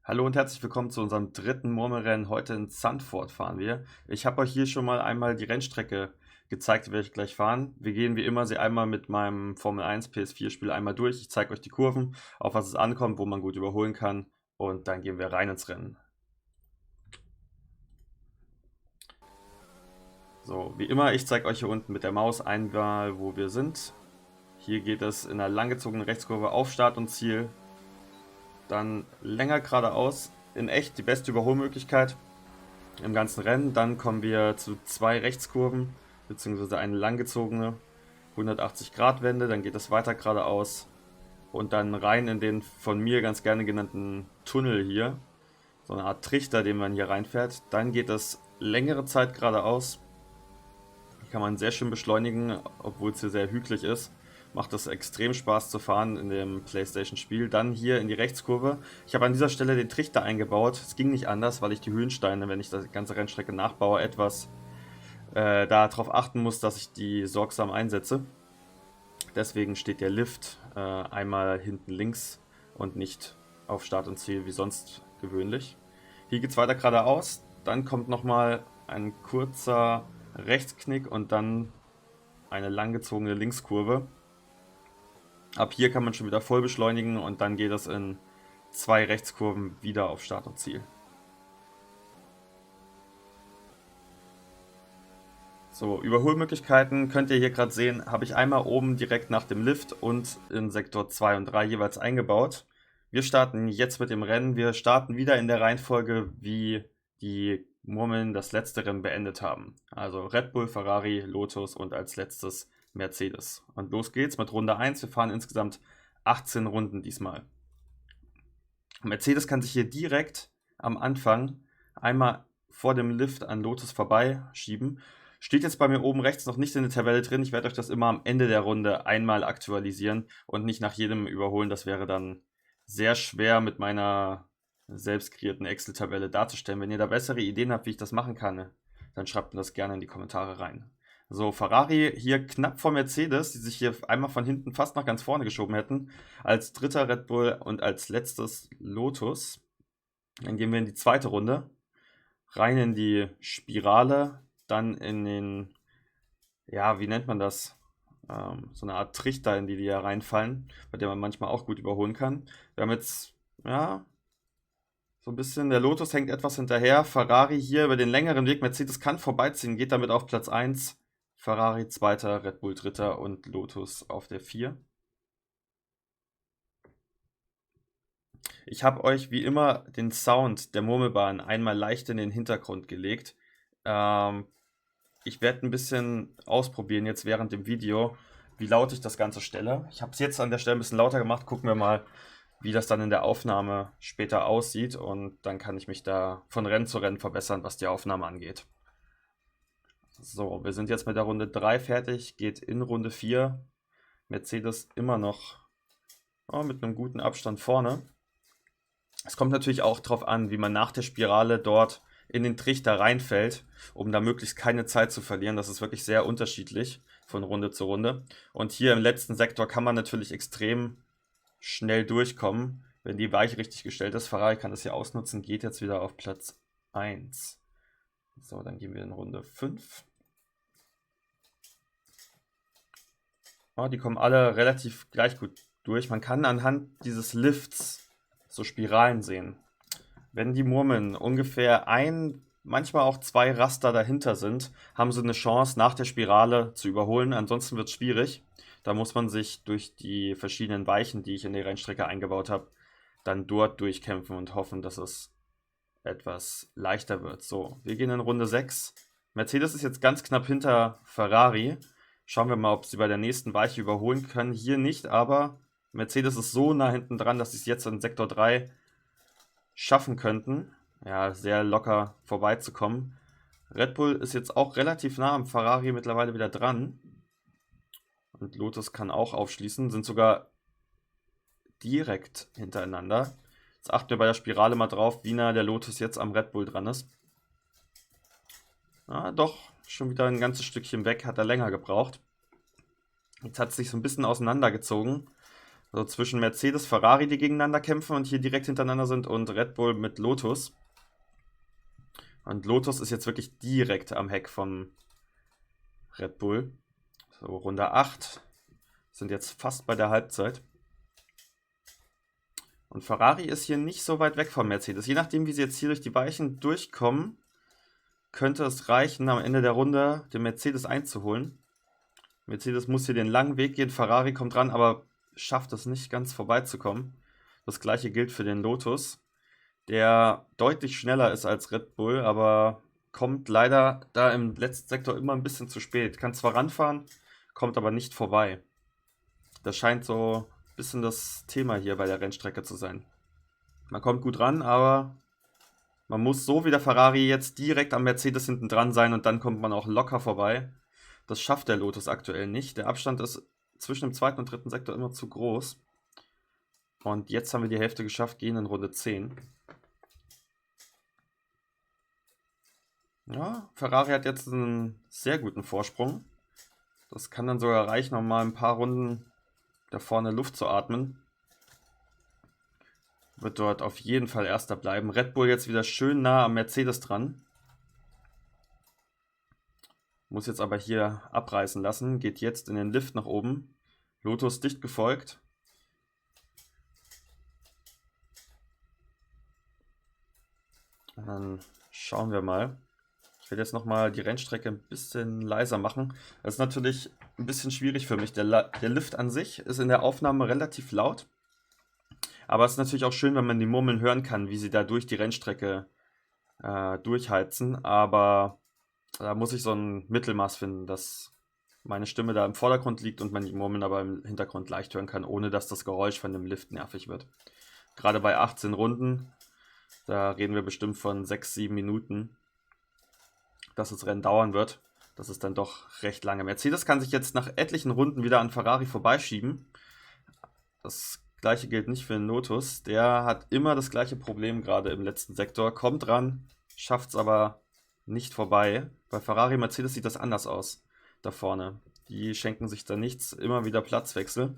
Hallo und herzlich willkommen zu unserem dritten Murmelrennen. Heute in Zandvoort fahren wir. Ich habe euch hier schon mal einmal die Rennstrecke gezeigt, die werde ich gleich fahren. Wir gehen wie immer sie einmal mit meinem Formel 1 PS4-Spiel einmal durch. Ich zeige euch die Kurven, auf was es ankommt, wo man gut überholen kann und dann gehen wir rein ins Rennen. So, wie immer, ich zeige euch hier unten mit der Maus einmal, wo wir sind. Hier geht es in einer langgezogenen Rechtskurve auf Start und Ziel. Dann länger geradeaus, in echt die beste Überholmöglichkeit im ganzen Rennen. Dann kommen wir zu zwei Rechtskurven, beziehungsweise eine langgezogene 180-Grad-Wende. Dann geht es weiter geradeaus und dann rein in den von mir ganz gerne genannten Tunnel hier. So eine Art Trichter, den man hier reinfährt. Dann geht es längere Zeit geradeaus. Hier kann man sehr schön beschleunigen, obwohl es hier sehr hügelig ist. Macht es extrem Spaß zu fahren in dem PlayStation-Spiel. Dann hier in die Rechtskurve. Ich habe an dieser Stelle den Trichter eingebaut. Es ging nicht anders, weil ich die Höhensteine, wenn ich die ganze Rennstrecke nachbaue, etwas darauf achten muss, dass ich die sorgsam einsetze. Deswegen steht der Lift einmal hinten links und nicht auf Start und Ziel wie sonst gewöhnlich. Hier geht es weiter geradeaus. Dann kommt nochmal ein kurzer Rechtsknick und dann eine langgezogene Linkskurve. Ab hier kann man schon wieder voll beschleunigen und dann geht es in zwei Rechtskurven wieder auf Start und Ziel. So, Überholmöglichkeiten könnt ihr hier gerade sehen, habe ich einmal oben direkt nach dem Lift und in Sektor 2 und 3 jeweils eingebaut. Wir starten jetzt mit dem Rennen. Wir starten wieder in der Reihenfolge, wie die Murmeln das letzte Rennen beendet haben. Also Red Bull, Ferrari, Lotus und als letztes Mercedes. Und los geht's mit Runde 1. Wir fahren insgesamt 18 Runden diesmal. Mercedes kann sich hier direkt am Anfang einmal vor dem Lift an Lotus vorbeischieben. Steht jetzt bei mir oben rechts noch nicht in der Tabelle drin. Ich werde euch das immer am Ende der Runde einmal aktualisieren und nicht nach jedem überholen. Das wäre dann sehr schwer mit meiner selbst kreierten Excel-Tabelle darzustellen. Wenn ihr da bessere Ideen habt, wie ich das machen kann, dann schreibt mir das gerne in die Kommentare rein. So, Ferrari hier knapp vor Mercedes, die sich hier einmal von hinten fast nach ganz vorne geschoben hätten. Als dritter Red Bull und als letztes Lotus. Dann gehen wir in die zweite Runde. Rein in die Spirale, dann in den, ja, wie nennt man das? So eine Art Trichter, in die ja reinfallen, bei der man manchmal auch gut überholen kann. Wir haben jetzt, ja, so ein bisschen, der Lotus hängt etwas hinterher. Ferrari hier über den längeren Weg. Mercedes kann vorbeiziehen, geht damit auf Platz 1. Ferrari zweiter, Red Bull dritter und Lotus auf der 4. Ich habe euch wie immer den Sound der Murmelbahn einmal leicht in den Hintergrund gelegt. Ähm, Ich werde ein bisschen ausprobieren jetzt während dem Video, wie laut ich das Ganze stelle. Ich habe es jetzt an der Stelle ein bisschen lauter gemacht. Gucken wir mal, wie das dann in der Aufnahme später aussieht. Und dann kann ich mich da von Rennen zu Rennen verbessern, was die Aufnahme angeht. So, wir sind jetzt mit der Runde 3 fertig. Geht in Runde 4. Mercedes immer noch mit einem guten Abstand vorne. Es kommt natürlich auch darauf an, wie man nach der Spirale dort in den Trichter reinfällt, um da möglichst keine Zeit zu verlieren. Das ist wirklich sehr unterschiedlich von Runde zu Runde. Und hier im letzten Sektor kann man natürlich extrem schnell durchkommen, wenn die Weiche richtig gestellt ist. Ferrari kann das hier ausnutzen, geht jetzt wieder auf Platz 1. So, dann gehen wir in Runde 5. Oh, die kommen alle relativ gleich gut durch. Man kann anhand dieses Lifts so Spiralen sehen. Wenn die Murmeln ungefähr ein, manchmal auch zwei Raster dahinter sind, haben sie eine Chance, nach der Spirale zu überholen. Ansonsten wird es schwierig. Da muss man sich durch die verschiedenen Weichen, die ich in die Rennstrecke eingebaut habe, dann dort durchkämpfen und hoffen, dass es etwas leichter wird. So, wir gehen in Runde 6. Mercedes ist jetzt ganz knapp hinter Ferrari. Schauen wir mal, ob sie bei der nächsten Weiche überholen können. Hier nicht, aber Mercedes ist so nah hinten dran, dass sie es jetzt in Sektor 3 schaffen könnten, ja, sehr locker vorbeizukommen. Red Bull ist jetzt auch relativ nah am Ferrari mittlerweile wieder dran. Und Lotus kann auch aufschließen, sind sogar direkt hintereinander. Jetzt achten wir bei der Spirale mal drauf, wie nah der Lotus jetzt am Red Bull dran ist. Doch, schon wieder ein ganzes Stückchen weg, hat er länger gebraucht. Jetzt hat es sich so ein bisschen auseinandergezogen. Also zwischen Mercedes, Ferrari, die gegeneinander kämpfen und hier direkt hintereinander sind, und Red Bull mit Lotus. Und Lotus ist jetzt wirklich direkt am Heck von Red Bull. So, Runde 8. Sind jetzt fast bei der Halbzeit. Und Ferrari ist hier nicht so weit weg von Mercedes. Je nachdem, wie sie jetzt hier durch die Weichen durchkommen, könnte es reichen, am Ende der Runde den Mercedes einzuholen. Mercedes muss hier den langen Weg gehen, Ferrari kommt ran, aber schafft es nicht ganz vorbeizukommen. Das gleiche gilt für den Lotus, der deutlich schneller ist als Red Bull, aber kommt leider da im letzten Sektor immer ein bisschen zu spät. Kann zwar ranfahren, kommt aber nicht vorbei. Das scheint so ein bisschen das Thema hier bei der Rennstrecke zu sein. Man kommt gut ran, aber man muss so wie der Ferrari jetzt direkt am Mercedes hinten dran sein und dann kommt man auch locker vorbei. Das schafft der Lotus aktuell nicht. Der Abstand ist zwischen dem zweiten und dritten Sektor immer zu groß. Und jetzt haben wir die Hälfte geschafft, gehen in Runde 10. Ja, Ferrari hat jetzt einen sehr guten Vorsprung. Das kann dann sogar reichen, um mal ein paar Runden da vorne Luft zu atmen. Wird dort auf jeden Fall Erster bleiben. Red Bull jetzt wieder schön nah am Mercedes dran. Muss jetzt aber hier abreißen lassen. Geht jetzt in den Lift nach oben. Lotus dicht gefolgt. Und dann schauen wir mal. Ich werde jetzt nochmal die Rennstrecke ein bisschen leiser machen. Das ist natürlich ein bisschen schwierig für mich. Der Lift an sich ist in der Aufnahme relativ laut. Aber es ist natürlich auch schön, wenn man die Murmeln hören kann, wie sie da durch die Rennstrecke durchheizen. Aber da muss ich so ein Mittelmaß finden, dass meine Stimme da im Vordergrund liegt und man die Murmeln aber im Hintergrund leicht hören kann, ohne dass das Geräusch von dem Lift nervig wird. Gerade bei 18 Runden, da reden wir bestimmt von 6-7 Minuten, dass das Rennen dauern wird. Das ist dann doch recht lange. Mercedes kann sich jetzt nach etlichen Runden wieder an Ferrari vorbeischieben. Das gleiche gilt nicht für den Lotus. Der hat immer das gleiche Problem gerade im letzten Sektor. Kommt ran, schafft es aber nicht vorbei. Bei Ferrari und Mercedes sieht das anders aus da vorne. Die schenken sich da nichts, immer wieder Platzwechsel.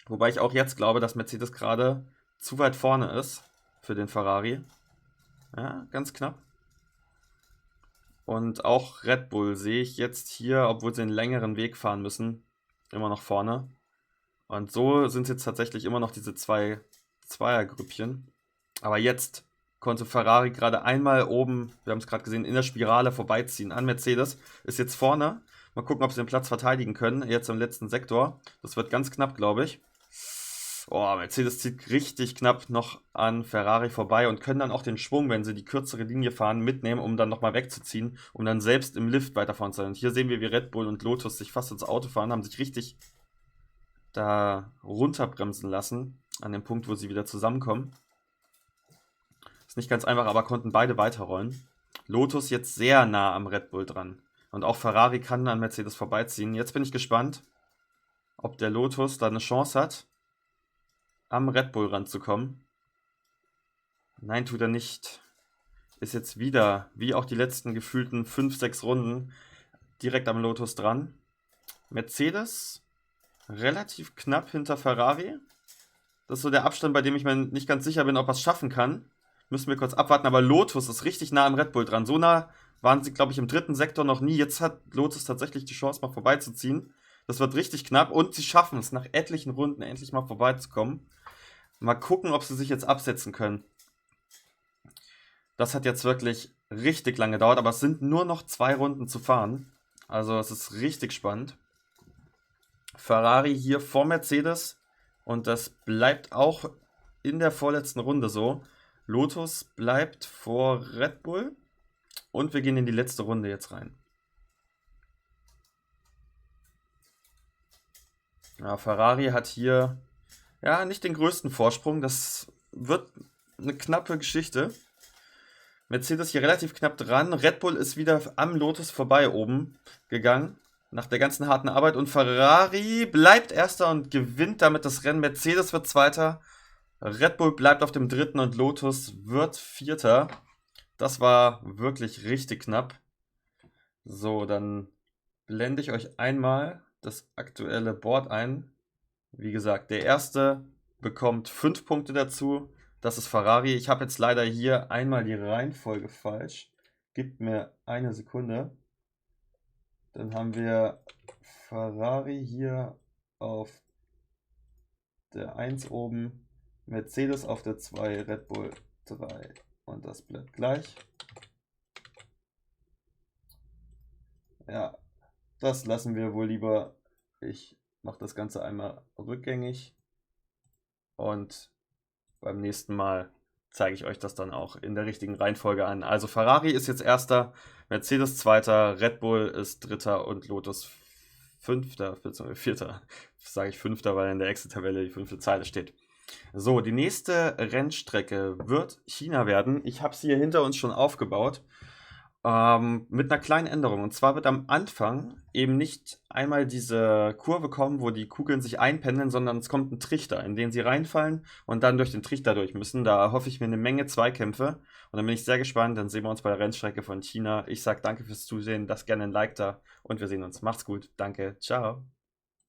Wobei ich auch jetzt glaube, dass Mercedes gerade zu weit vorne ist für den Ferrari. Ja, ganz knapp. Und auch Red Bull sehe ich jetzt hier, obwohl sie einen längeren Weg fahren müssen, immer noch vorne. Und so sind es jetzt tatsächlich immer noch diese zwei Zweiergrüppchen. Aber jetzt konnte Ferrari gerade einmal oben, wir haben es gerade gesehen, in der Spirale vorbeiziehen an Mercedes. Ist jetzt vorne. Mal gucken, ob sie den Platz verteidigen können. Jetzt im letzten Sektor. Das wird ganz knapp, glaube ich. Oh, Mercedes zieht richtig knapp noch an Ferrari vorbei und können dann auch den Schwung, wenn sie die kürzere Linie fahren, mitnehmen, um dann nochmal wegzuziehen, um dann selbst im Lift weiterfahren zu sein. Und hier sehen wir, wie Red Bull und Lotus sich fast ins Auto fahren, haben sich richtig da runterbremsen lassen, an dem Punkt, wo sie wieder zusammenkommen. Ist nicht ganz einfach, aber konnten beide weiterrollen. Lotus jetzt sehr nah am Red Bull dran. Und auch Ferrari kann an Mercedes vorbeiziehen. Jetzt bin ich gespannt, ob der Lotus da eine Chance hat, am Red Bull ranzukommen. Nein, tut er nicht. Ist jetzt wieder, wie auch die letzten gefühlten 5-6 Runden, direkt am Lotus dran. Mercedes relativ knapp hinter Ferrari. Das ist so der Abstand, bei dem ich mir nicht ganz sicher bin, ob er es schaffen kann. Müssen wir kurz abwarten, aber Lotus ist richtig nah am Red Bull dran. So nah waren sie, glaube ich, im dritten Sektor noch nie. Jetzt hat Lotus tatsächlich die Chance, mal vorbeizuziehen. Das wird richtig knapp und sie schaffen es, nach etlichen Runden endlich mal vorbeizukommen. Mal gucken, ob sie sich jetzt absetzen können. Das hat jetzt wirklich richtig lange gedauert, aber es sind nur noch 2 Runden zu fahren. Also es ist richtig spannend. Ferrari hier vor Mercedes und das bleibt auch in der vorletzten Runde so. Lotus bleibt vor Red Bull und wir gehen in die letzte Runde jetzt rein. Ja, Ferrari hat hier ja nicht den größten Vorsprung. Das wird eine knappe Geschichte. Mercedes hier relativ knapp dran. Red Bull ist wieder am Lotus vorbei oben gegangen. Nach der ganzen harten Arbeit. Und Ferrari bleibt Erster und gewinnt damit das Rennen. Mercedes wird Zweiter. Red Bull bleibt auf dem Dritten und Lotus wird Vierter. Das war wirklich richtig knapp. So, dann blende ich euch einmal das aktuelle Board ein. Wie gesagt, der erste bekommt 5 Punkte dazu. Das ist Ferrari. Ich habe jetzt leider hier einmal die Reihenfolge falsch. Gib mir eine Sekunde. Dann haben wir Ferrari hier auf der 1 oben, Mercedes auf der 2, Red Bull 3 und das bleibt gleich. Ja, das lassen wir wohl lieber. Ich mache das Ganze einmal rückgängig und beim nächsten Mal zeige ich euch das dann auch in der richtigen Reihenfolge an. Also Ferrari ist jetzt erster, Mercedes zweiter, Red Bull ist dritter und Lotus fünfter, beziehungsweise vierter. Sage ich fünfter, weil in der Excel-Tabelle die 5. Zeile steht. So, die nächste Rennstrecke wird China werden. Ich habe sie hier hinter uns schon aufgebaut. Mit einer kleinen Änderung. Und zwar wird am Anfang eben nicht einmal diese Kurve kommen, wo die Kugeln sich einpendeln, sondern es kommt ein Trichter, in den sie reinfallen und dann durch den Trichter durch müssen. Da hoffe ich mir eine Menge Zweikämpfe. Und dann bin ich sehr gespannt. Dann sehen wir uns bei der Rennstrecke von China. Ich sage danke fürs Zusehen. Lasst gerne ein Like da und wir sehen uns. Macht's gut. Danke. Ciao.